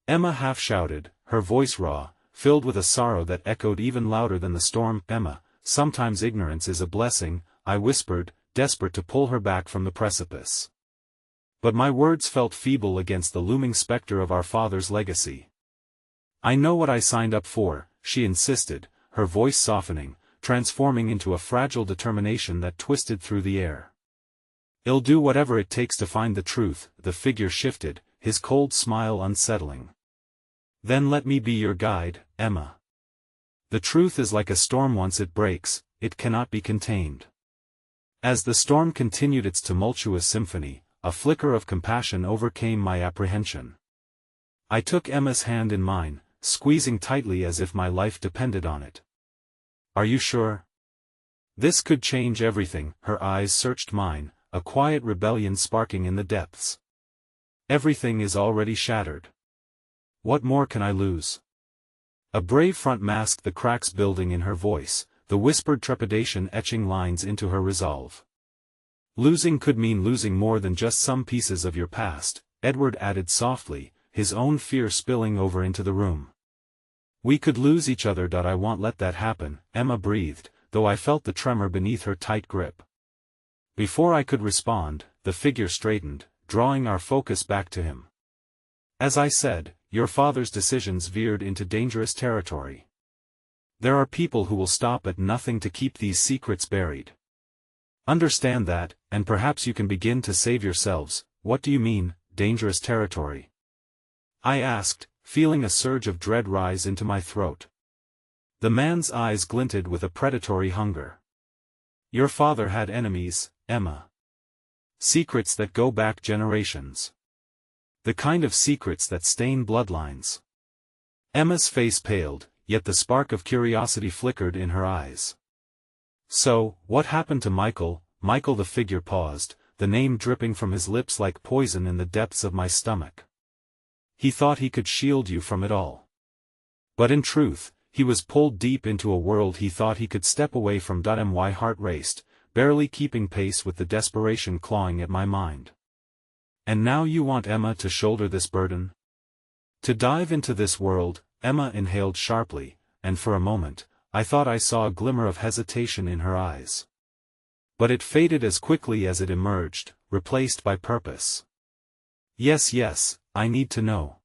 Emma half shouted, her voice raw, filled with a sorrow that echoed even louder than the storm. "Emma, sometimes ignorance is a blessing," I whispered, desperate to pull her back from the precipice. But my words felt feeble against the looming specter of our father's legacy. "I know what I signed up for," she insisted, her voice softening, transforming into a fragile determination that twisted through the air. "I'll do whatever it takes to find the truth." The figure shifted, his cold smile unsettling. "Then let me be your guide, Emma. The truth is like a storm: once it breaks, it cannot be contained." As the storm continued its tumultuous symphony, a flicker of compassion overcame my apprehension. I took Emma's hand in mine, squeezing tightly as if my life depended on it. "Are you sure? This could change everything." Her eyes searched mine, a quiet rebellion sparking in the depths. "Everything is already shattered. What more can I lose?" A brave front masked the cracks building in her voice, the whispered trepidation etching lines into her resolve. "Losing could mean losing more than just some pieces of your past," Edward added softly, his own fear spilling over into the room. "We could lose each other." "I won't let that happen," Emma breathed, though I felt the tremor beneath her tight grip. Before I could respond, the figure straightened, drawing our focus back to him. "As I said, your father's decisions veered into dangerous territory. There are people who will stop at nothing to keep these secrets buried. Understand that, and perhaps you can begin to save yourselves." "What do you mean, dangerous territory?" I asked, feeling a surge of dread rise into my throat. The man's eyes glinted with a predatory hunger. "Your father had enemies, Emma. Secrets that go back generations. The kind of secrets that stain bloodlines." Emma's face paled, yet the spark of curiosity flickered in her eyes. "So, what happened to Michael?" "Michael?" The figure paused, the name dripping from his lips like poison in the depths of my stomach. "He thought he could shield you from it all. But in truth, he was pulled deep into a world he thought he could step away from." My heart raced, barely keeping pace with the desperation clawing at my mind. "And now you want Emma to shoulder this burden? To dive into this world?" Emma inhaled sharply, and for a moment, I thought I saw a glimmer of hesitation in her eyes. But it faded as quickly as it emerged, replaced by purpose. Yes, I need to know.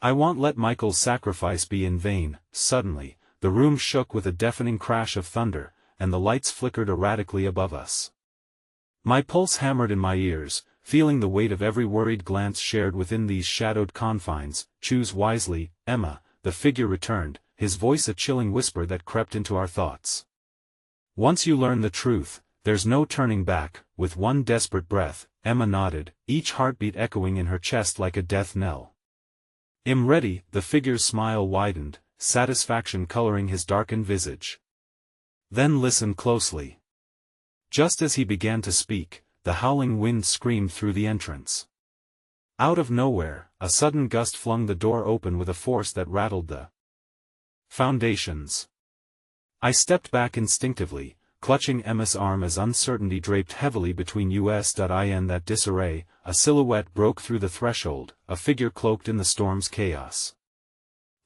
I won't let Michael's sacrifice be in vain." Suddenly, the room shook with a deafening crash of thunder, and the lights flickered erratically above us. My pulse hammered in my ears, feeling the weight of every worried glance shared within these shadowed confines. "Choose wisely, Emma," the figure returned, his voice a chilling whisper that crept into our thoughts. "Once you learn the truth, there's no turning back." With one desperate breath, Emma nodded, each heartbeat echoing in her chest like a death knell. "I'm ready." The figure's smile widened, satisfaction coloring his darkened visage. "Then listen closely." Just as he began to speak, the howling wind screamed through the entrance. Out of nowhere, a sudden gust flung the door open with a force that rattled the foundations. I stepped back instinctively, clutching Emma's arm as uncertainty draped heavily between us. In that disarray, a silhouette broke through the threshold, a figure cloaked in the storm's chaos.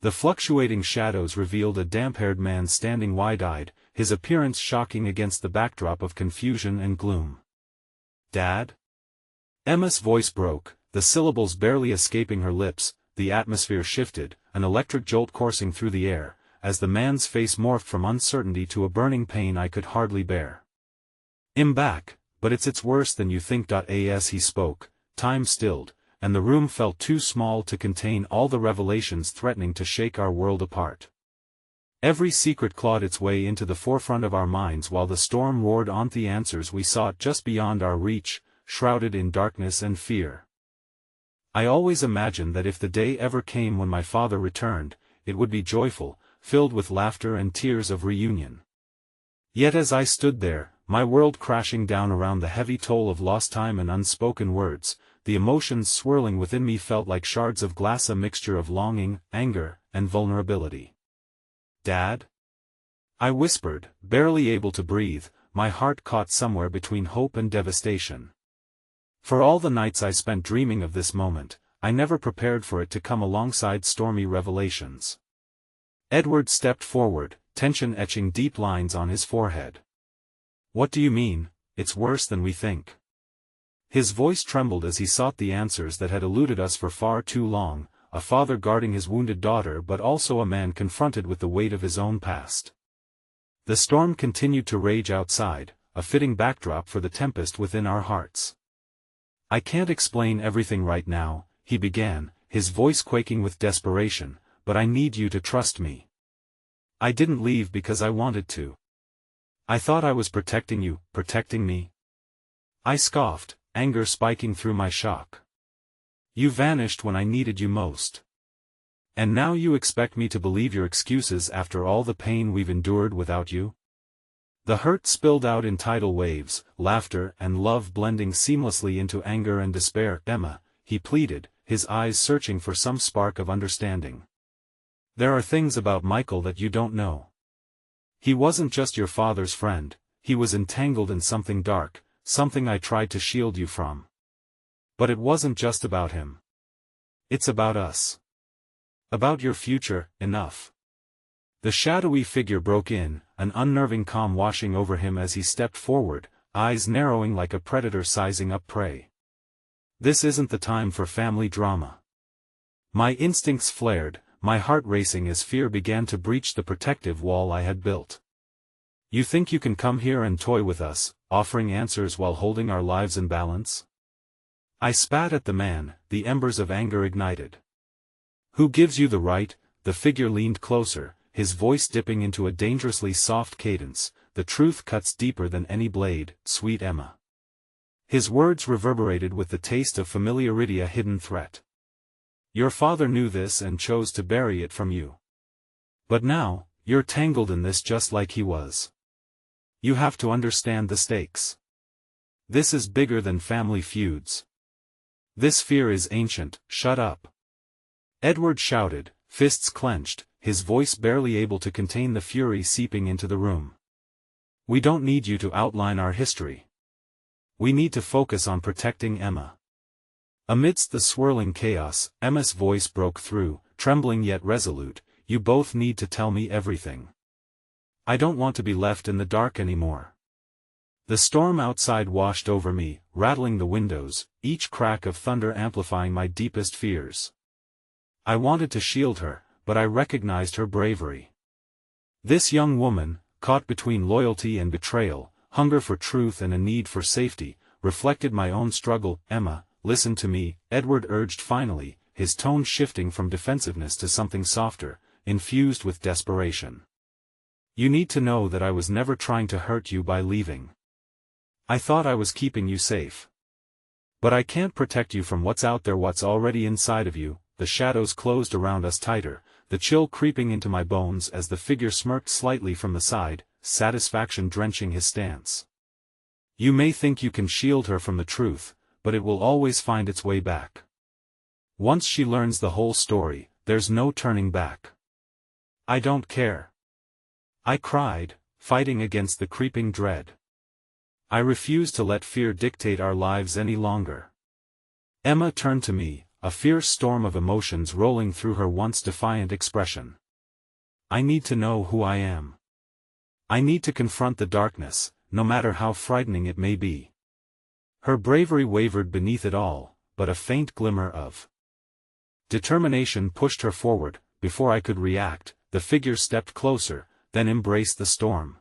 The fluctuating shadows revealed a damp-haired man standing wide-eyed, his appearance shocking against the backdrop of confusion and gloom. "Dad?" Emma's voice broke, the syllables barely escaping her lips. The atmosphere shifted, an electric jolt coursing through the air, as the man's face morphed from uncertainty to a burning pain I could hardly bear. "I'm back, but it's worse than you think." As he spoke, time stilled, and the room felt too small to contain all the revelations threatening to shake our world apart. Every secret clawed its way into the forefront of our minds while the storm roared on. The answers we sought just beyond our reach, shrouded in darkness and fear. I always imagined that if the day ever came when my father returned, it would be joyful, filled with laughter and tears of reunion. Yet as I stood there, my world crashing down around the heavy toll of lost time and unspoken words, the emotions swirling within me felt like shards of glass, a mixture of longing, anger, and vulnerability. "Dad?" I whispered, barely able to breathe, my heart caught somewhere between hope and devastation. For all the nights I spent dreaming of this moment, I never prepared for it to come alongside stormy revelations. Edward stepped forward, tension etching deep lines on his forehead. "What do you mean? It's worse than we think." His voice trembled as he sought the answers that had eluded us for far too long, a father guarding his wounded daughter but also a man confronted with the weight of his own past. The storm continued to rage outside, a fitting backdrop for the tempest within our hearts. "I can't explain everything right now," he began, his voice quaking with desperation, "but I need you to trust me. I didn't leave because I wanted to. I thought I was protecting you, protecting me." I scoffed, anger spiking through my shock. "You vanished when I needed you most. And now you expect me to believe your excuses after all the pain we've endured without you?" The hurt spilled out in tidal waves, laughter and love blending seamlessly into anger and despair. "Emma," he pleaded, his eyes searching for some spark of understanding. "There are things about Michael that you don't know. He wasn't just your father's friend, he was entangled in something dark, something I tried to shield you from. But it wasn't just about him. It's about us. About your future." "Enough." The shadowy figure broke in, an unnerving calm washing over him as he stepped forward, eyes narrowing like a predator sizing up prey. "This isn't the time for family drama." My instincts flared, my heart racing as fear began to breach the protective wall I had built. "You think you can come here and toy with us, offering answers while holding our lives in balance?" I spat at the man, the embers of anger ignited. "Who gives you the right?" The figure leaned closer, his voice dipping into a dangerously soft cadence. "The truth cuts deeper than any blade, sweet Emma." His words reverberated with the taste of familiarity, a hidden threat. "Your father knew this and chose to bury it from you. But now, you're tangled in this just like he was. You have to understand the stakes. This is bigger than family feuds. This fear is ancient." "Shut up!" Edward shouted, fists clenched, his voice barely able to contain the fury seeping into the room. "We don't need you to outline our history. We need to focus on protecting Emma." Amidst the swirling chaos, Emma's voice broke through, trembling yet resolute. "You both need to tell me everything. I don't want to be left in the dark anymore." The storm outside washed over me, rattling the windows, each crack of thunder amplifying my deepest fears. I wanted to shield her, but I recognized her bravery. This young woman, caught between loyalty and betrayal, hunger for truth and a need for safety, reflected my own struggle. "Emma, listen to me," Edward urged finally, his tone shifting from defensiveness to something softer, infused with desperation. "You need to know that I was never trying to hurt you by leaving. I thought I was keeping you safe. But I can't protect you from what's out there, what's already inside of you." The shadows closed around us tighter, the chill creeping into my bones as the figure smirked slightly from the side, satisfaction drenching his stance. "You may think you can shield her from the truth, but it will always find its way back. Once she learns the whole story, there's no turning back." "I don't care," I cried, fighting against the creeping dread. I refused to let fear dictate our lives any longer. Emma turned to me, a fierce storm of emotions rolling through her once defiant expression. I need to know who I am. I need to confront the darkness, no matter how frightening it may be. Her bravery wavered beneath it all, but a faint glimmer of determination pushed her forward. Before I could react, the figure stepped closer, then embraced the storm.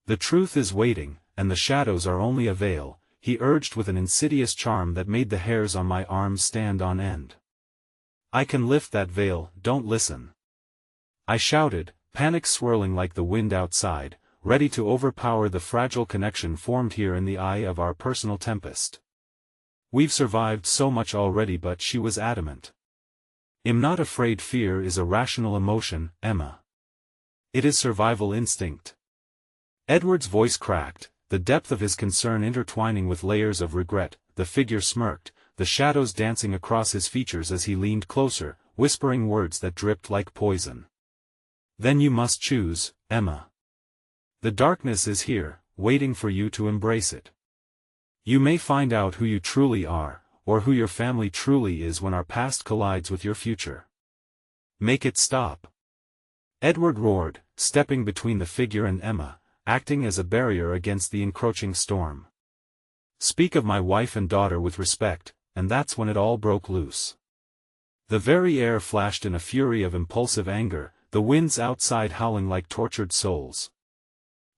The truth is waiting, and the shadows are only a veil, he urged with an insidious charm that made the hairs on my arms stand on end. I can lift that veil, don't listen. I shouted, panic swirling like the wind outside, ready to overpower the fragile connection formed here in the eye of our personal tempest. We've survived so much already, but she was adamant. I'm not afraid. Fear is a rational emotion, Emma. It is survival instinct. Edward's voice cracked, the depth of his concern intertwining with layers of regret. The figure smirked, the shadows dancing across his features as he leaned closer, whispering words that dripped like poison. Then you must choose, Emma. The darkness is here, waiting for you to embrace it. You may find out who you truly are, or who your family truly is when our past collides with your future. Make it stop. Edward roared, stepping between the figure and Emma, acting as a barrier against the encroaching storm. Speak of my wife and daughter with respect, and that's when it all broke loose. The very air flashed in a fury of impulsive anger, the winds outside howling like tortured souls.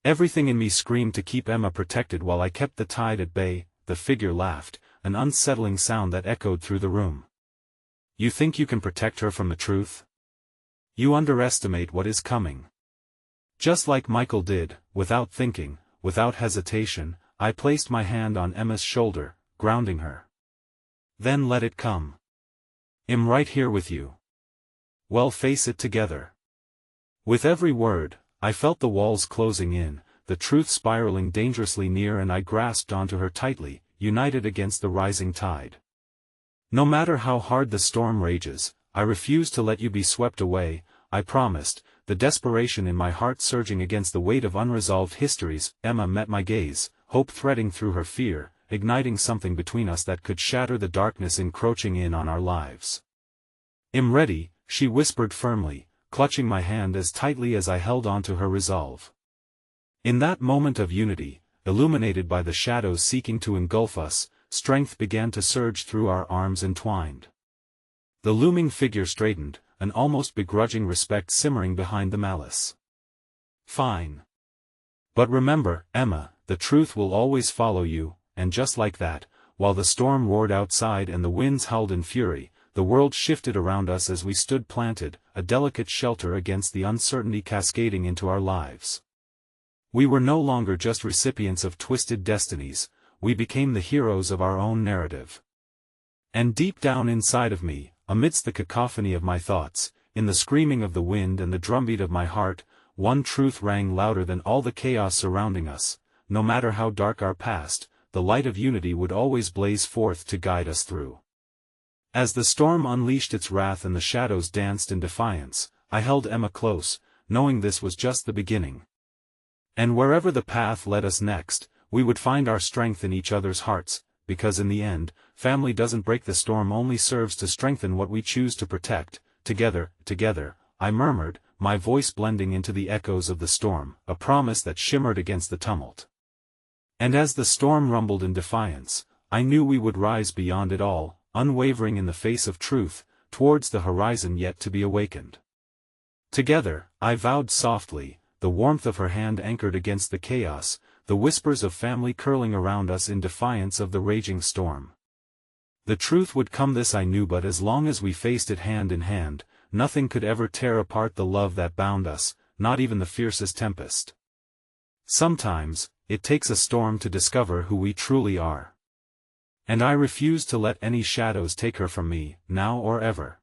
Everything in me screamed to keep Emma protected while I kept the tide at bay. The figure laughed, an unsettling sound that echoed through the room. You think you can protect her from the truth? You underestimate what is coming. Just like Michael did, without thinking, without hesitation, I placed my hand on Emma's shoulder, grounding her. Then let it come. I'm right here with you. Well, face it together. With every word, I felt the walls closing in, the truth spiraling dangerously near, and I grasped onto her tightly, united against the rising tide. No matter how hard the storm rages, I refuse to let you be swept away, I promised, the desperation in my heart surging against the weight of unresolved histories. Emma met my gaze, hope threading through her fear, igniting something between us that could shatter the darkness encroaching in on our lives. I'm ready, she whispered firmly, clutching my hand as tightly as I held on to her resolve. In that moment of unity, illuminated by the shadows seeking to engulf us, strength began to surge through our arms entwined. The looming figure straightened, an almost begrudging respect simmering behind the malice. Fine. But remember, Emma, the truth will always follow you, and just like that, while the storm roared outside and the winds howled in fury, the world shifted around us as we stood planted, a delicate shelter against the uncertainty cascading into our lives. We were no longer just recipients of twisted destinies, we became the heroes of our own narrative. And deep down inside of me, amidst the cacophony of my thoughts, in the screaming of the wind and the drumbeat of my heart, one truth rang louder than all the chaos surrounding us: no matter how dark our past, the light of unity would always blaze forth to guide us through. As the storm unleashed its wrath and the shadows danced in defiance, I held Emma close, knowing this was just the beginning. And wherever the path led us next, we would find our strength in each other's hearts, because in the end, family doesn't break the storm, only serves to strengthen what we choose to protect. Together, I murmured, my voice blending into the echoes of the storm, a promise that shimmered against the tumult. And as the storm rumbled in defiance, I knew we would rise beyond it all, unwavering in the face of truth, towards the horizon yet to be awakened. Together, I vowed softly, the warmth of her hand anchored against the chaos, the whispers of family curling around us in defiance of the raging storm. The truth would come, this I knew, but as long as we faced it hand in hand, nothing could ever tear apart the love that bound us, not even the fiercest tempest. Sometimes, it takes a storm to discover who we truly are. And I refuse to let any shadows take her from me, now or ever.